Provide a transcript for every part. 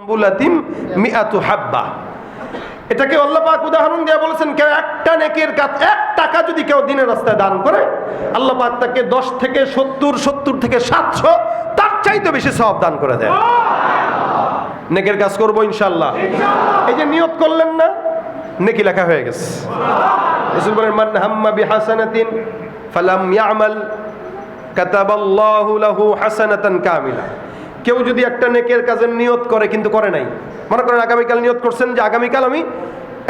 বুলাতিম মিআতু হাব্বা। এটাকে আল্লাহ পাক উদাহরণ দিয়ে বলেছেন, কেউ একটা নেকির কাজ 1 টাকা যদি কেউ দিনের রাস্তায় দান করে, আল্লাহ পাক তাকে 10 থেকে 70, 70 থেকে 700 তার চাইতে বেশি সওয়াব দান করে দেয়। নেকের কাজ করবো ইনশাআল্লাহ। এই যে নিয়ত করলেন না, নেকি লেখা হয়ে গেছে। রাসূল বলেন, মান হাম্মা বিহাসানাতিন ফালাম ইয়ামাল কাতাবাল্লাহু লাহু হাসানাতান কামিলা। কেউ যদি একটা নেকের কাজের নিয়ত করে কিন্তু করে নাই, মনে করেন আগামীকাল নিয়ত করছেন যে আগামীকাল আমি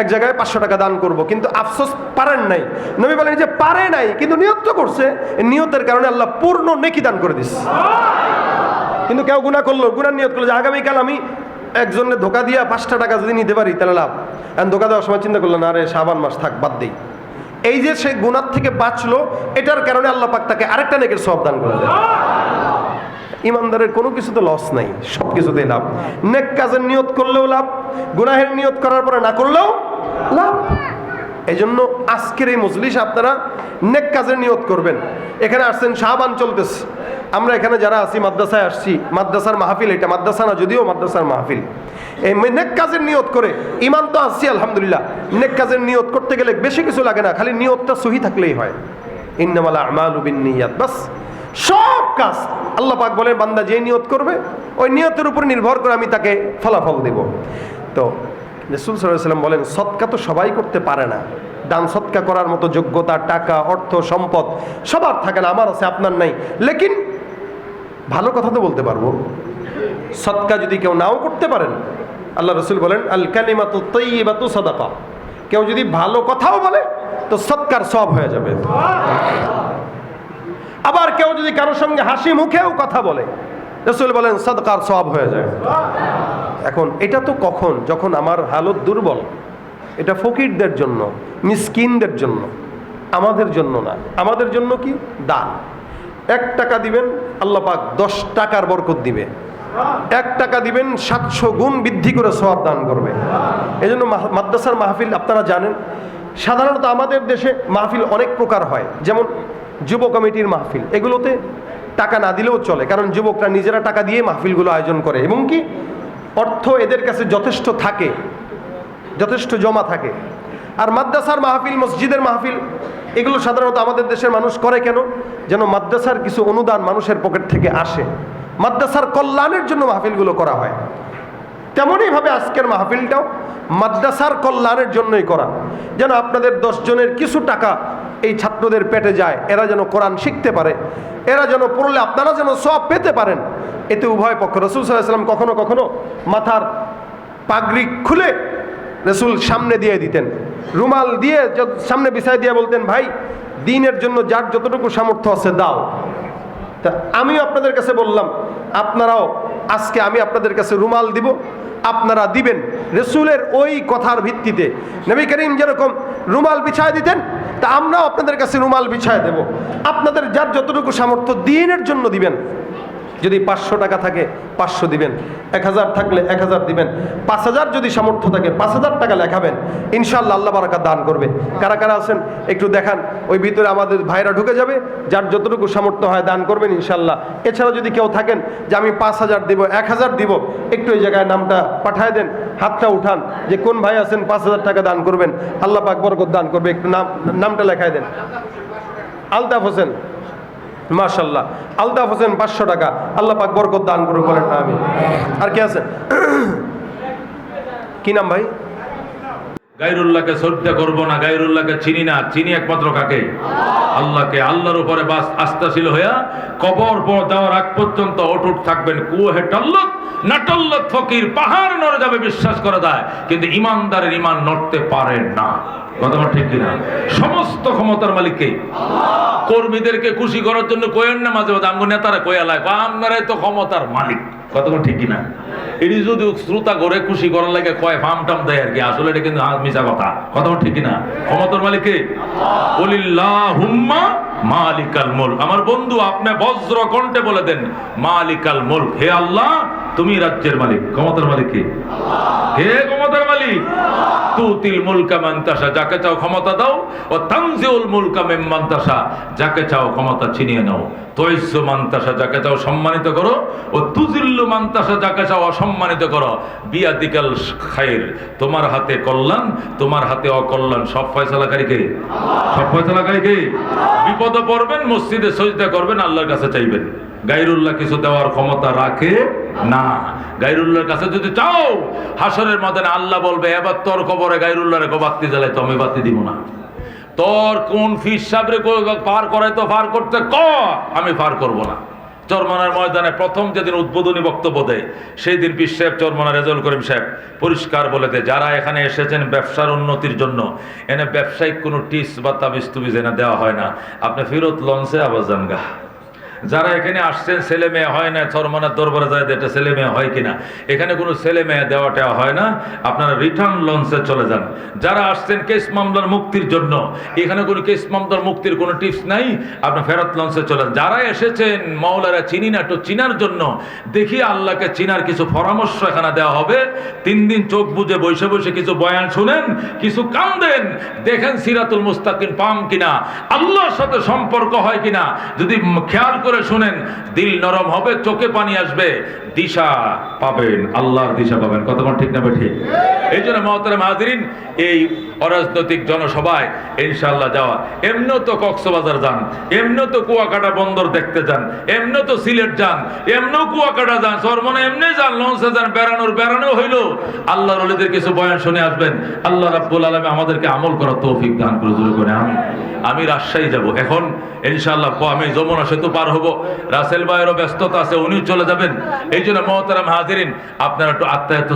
এক জায়গায় 500 টাকা দান করব, কিন্তু আফসোস পারেন নাই। নবী বলেন যে পারে নাই কিন্তু নিয়ত তো করছে, নিয়তের কারণে আল্লাহ পূর্ণ নেকি দান করে দিচ্ছে। কিন্তু কেউ গুনাহ করলো, গুনার নিয়ত করলো যে আগামীকাল আমি একজনের ধোকা দিয়া 5টা টাকা যদি নিতে পারি তাহলে লাভ। এখন ধোকা দেওয়ার সময় চিন্তা করলো না, আরে শাবান মাস থাক, বাদ দেই। এই যে সে গুনাহ থেকে বাঁচলো, এটার কারণে আল্লাহ পাক তাকে আরেকটা নেকের সওয়াব দান করে দেয়। ইমানদারের কোনো কিছুতে লস নাই, সব কিছুতেই লাভ। নেক কাজের নিয়ত করলেও লাভ, গুনাহের নিয়ত করার পরে না করলেও লাভ। এই জন্য আজকের এই মজলিস আপনারা নেক কাজের নিয়ত করবেন। এখানে আসছেন, শাবান চলতেছে, আমরা এখানে যারা আছি মাদ্রাসায় আসছি, মাদ্রাসার মাহফিল, এটা মাদ্রাসা না যদিও মাদ্রাসার মাহফিল। এই নেক কাজের নিয়ত করে ইমান তো আসছি আলহামদুলিল্লাহ। নেক কাজের নিয়ত করতে গেলে বেশি কিছু লাগে না, খালি নিয়তটা সহি থাকলেই হয়। ইন্নামাল আমালু বিন্নিয়াত, বাস সব কাজ আল্লাহ পাক বলেন বান্দা যে নিয়ত করবে ওই নিয়তের উপর নির্ভর করে আমি তাকে ফলাফল দেব। তো রাসূল সাল্লাল্লাহু আলাইহি ওয়াসাল্লাম বলেন, সদকা তো সবাই করতে পারে না, দান সদকা করার মতো যোগ্যতা, টাকা, অর্থ, সম্পদ সবার থাকে না, আমার আছে আপনার নাই, লেকিন ভালো কথা তো বলতে পারবো। সদকা যদি কেউ নাও করতে পারেন, আল্লাহ রাসূল বলেন আল কালিমাতু তাইয়্যিবাতু সাদাকা, কেউ যদি ভালো কথাও বলে তো সদকার সওয়াব হয়ে যাবে। আবার কেউ যদি কারোর সঙ্গে হাসি মুখেও কথা বলে, রাসূল বলেন সাদকার সওয়াব হয়ে যায়। এখন এটা তো কখন, যখন আমার হালত দুর্বল। এটা ফকিরদের জন্য, মিসকিনদের জন্য, আমাদের জন্য না। আমাদের জন্য কি? দান। 1 টাকা দিবেন, আল্লাহ পাক 10 টাকার বরকত দিবে। 1 টাকা দিবেন, 700 গুণ বৃদ্ধি করে সওয়াব দান করবে। এই জন্য মাদ্রাসার মাহফিল আপনারা জানেন, সাধারণত আমাদের দেশে মাহফিল অনেক প্রকার হয়। যেমন যুব কমিটির মাহফিল, এগুলোতে টাকা না দিলেও চলে, কারণ যুবকরা নিজেরা টাকা দিয়ে মাহফিলগুলো আয়োজন করে এবং কি অর্থ এদের কাছে যথেষ্ট থাকে, যথেষ্ট জমা থাকে। আর মাদ্রাসার মাহফিল, মসজিদের মাহফিল, এগুলো সাধারণত আমাদের দেশের মানুষ করে কেন? যেন মাদ্রাসার কিছু অনুদান মানুষের পকেট থেকে আসে, মাদ্রাসার কল্যাণের জন্য মাহফিলগুলো করা হয়। তেমনইভাবে আজকের মাহফিলটাও মাদ্রাসার কল্যাণের জন্যই করা, যেন আপনাদের 10 জনের কিছু টাকা এই ছাত্রদের পেটে যায়, এরা যেন কোরআন শিখতে পারে, এরা যেন পড়লে আপনারা যেন সওয়াব পেতে পারেন। এতে উভয় পক্ষ, রাসূল সাল্লাল্লাহু আলাইহি ওয়াসাল্লাম কখনো কখনো মাথার পাগড়ি খুলে রাসূল সামনে দিয়ে দিতেন, রুমাল দিয়ে সামনে বিছায় দিয়ে বলতেন, ভাই দ্বীনের জন্য যার যতটুকু সামর্থ্য আছে দাও। তা আমিও আপনাদের কাছে বললাম, আপনারাও আজকে আমি আপনাদের কাছে রুমাল দিব, আপনারা দিবেন। রাসূলের ওই কথার ভিত্তিতে নবী করিম যেরকম রুমাল বিছায় দিতেন, তা আমরাও আপনাদের কাছে রুমাল বিছায় দেব। আপনাদের যার যতটুকু সামর্থ্য দ্বীনের জন্য দিবেন। যদি 500 টাকা থাকে 500 দিবেন, 1000 থাকলে 1000 দিবেন, 5000 যদি সামর্থ্য থাকে 5000 টাকা লেখাবেন, ইনশাআল্লাহ আল্লাহ বারাকাত দান করবে। কারা কারা আছেন একটু দেখান, ওই ভিতরে আমাদের ভাইরা ঢুকে যাবে, যার যতটুকু সামর্থ্য হয় দান করবেন ইনশাআল্লাহ। এছাড়াও যদি কেউ থাকেন যে আমি 5000 দিব, 1000 দিব, একটু ওই জায়গায় নামটা পাঠায় দেন, হাতটা উঠান যে কোন ভাই আছেন 5000 টাকা দান করবেন, আল্লাহ পাক বরকত দান করবে। একটু নামটা লেখায় দেন। আলতাফ হোসেন, মাশাআল্লাহ, আলতাফ হোসেন 500 টাকা, আল্লাহ পাক বরকত দান করুন, বলেন আমিন। আর কে আছে? কি নাম ভাই? গায়রুল্লাহকে শ্রদ্ধা করব না, গায়রুল্লাহকে চিনি না, চিনি একমাত্র কাকে? আল্লাহকে। আল্লাহর উপরে বাস আস্থাশীল হইয়া কবর পর দেওয়ার আগ পর্যন্ত অটুট থাকবেন। কুহে টল্লত না টল্লত ফকির, পাহাড় নড়ে যাবে বিশ্বাস করা যায়, কিন্তু ইমানদারের ইমান নড়তে পারে না। কথা ঠিক কিনা? সমস্ত ক্ষমতার মালিক কে? কর্মীদেরকে খুশি করার জন্য কোয়েন না মাঝে মাঝে আমগো নেতারা কোয়ালায়, আপনারাই তো ক্ষমতার মালিক। কথা ঠিক কিনা? এটি যদি শ্রোতা করে খুশি করার লাগে কয় ফাম টাম দেয় আর কি, আসলে এটা কিন্তু মিছা কথা। কথা ঠিক কিনা? ক্ষমতার মালিক কে? কুলিল্লাহুম্মা মালিকাল মুলক। আমার বন্ধু আপনি বজ্র কণ্ঠে বলে দেন মালিকাল মুলক, হে আল্লাহ তুমি রাজ্যের মালিক। ক্ষমতার মালিক কে? আল্লাহ। কে ক্ষমতার মালিক? তুতিল মুলকা মান তাশা, যাকে চাও ক্ষমতা দাও। ও তানজিউল মুলকা মিম্মান তাশা, যাকে চাও ক্ষমতা ছিনিয়ে নাও। তুইজ্জু মান তাশা, যাকে চাও সম্মানিত করো। ও তুজিল্লু মান তাশা, যাকে চাও অসম্মানিত করো। বিয়াদিকাল খাইর, তোমার হাতে কল্যাণ, তোমার হাতে অকল্যাণ। সব ফয়সালাকারী কে? সব ফয়সালাকারী কে? বিপদে পড়বেন, মসজিদে সজদা করবেন, আল্লাহর কাছে চাইবেন। গায়রুল্লাহ কিছু দেওয়ার ক্ষমতা রাখে না। গায়রুল্লাহর কাছে যদি চাও, হাসরের ময়দানে আল্লাহ বলবে, এবার তোর কবরে গায়রুল্লাহরে বাতি জ্বালাই তো আমি বাতি দিব না। তোর কোন ফিস সাবরে পার করাই তো পার করতে ক, আমি পার করব না। চরমনার ময়দানে প্রথম যেদিন উদ্বোধনী বক্তব্য দেয়, সেই দিন পীর সাহেব চরমনা রেজাউল করিম সাহেব পরিষ্কার বলে দেয়, যারা এখানে এসেছেন ব্যবসার উন্নতির জন্য, এনে ব্যবসায়িক কোনো টিপস বা তাবিজ তুবিজ এনে দেওয়া হয় না। আপনি ফেরত লঞ্চে আবার যান গা। যারা এখানে আসছেন ছেলে মেয়ে হয় না, চরমনার দরবারে যায় এটা ছেলে মেয়ে হয় কিনা, এখানে কোনো ছেলে মেয়ে দেওয়া টেওয়া হয় না। আপনারা রিটার্ন লঞ্চে চলে যান। যারা আসছেন কেস মামলার মুক্তির জন্য, এখানে কোনো কেস মামলার মুক্তির কোনো টিপস নাই, আপনার ফেরত লঞ্চে চলে যান। যারা এসেছেন মাওলারা চিনি না, তো চিনার জন্য দেখি আল্লাহকে চিনার কিছু পরামর্শ এখানে দেওয়া হবে। 3 দিন চোখ বুজে বসে বসে কিছু বয়ান শুনেন, কিছু কান্দেন, দেখেন সিরাতুল মুস্তাকিম পাম কিনা, আল্লাহর সাথে সম্পর্ক হয় কিনা। যদি খেয়াল করে শুনেন, দিল নরম হবে, চোখে পানি আসবে, দিশা পাবেন, আল্লাহর দিশা পাবেন। কতক্ষণ ঠিক না ঠিক? এই জন্য মহতারাম হাজিরিন, এই অরাজনৈতিক জনসভায় ইনশাআল্লাহ যাওয়া। এমনিও তো কক্সবাজার যান, এমনিও তো কুয়াকাটা বন্দর দেখতে যান, এমনিও তো সিলেট যান, এমনিও কুয়াকাটা যান, চরমনে এমনি যান, লঞ্চে যান, বেড়ানো হইলো আল্লাহর ওলিদের কিছু বয়ান শুনে আসবেন। আল্লাহ রাব্বুল আলামিন আমাদেরকে আমল করার তৌফিক দান করে। জোরে করে আমিন। আমি রাজশাহী যাব এখন ইনশাআল্লাহ। আমি যমুনা সেতু পার হব, রাসেল ভাইয়েরও ব্যস্ততা আছে, উনিও চলে যাবেন। এই জন্য মহতারাম হাজিরিন, আপনারা একটু আত্মায়ত্ত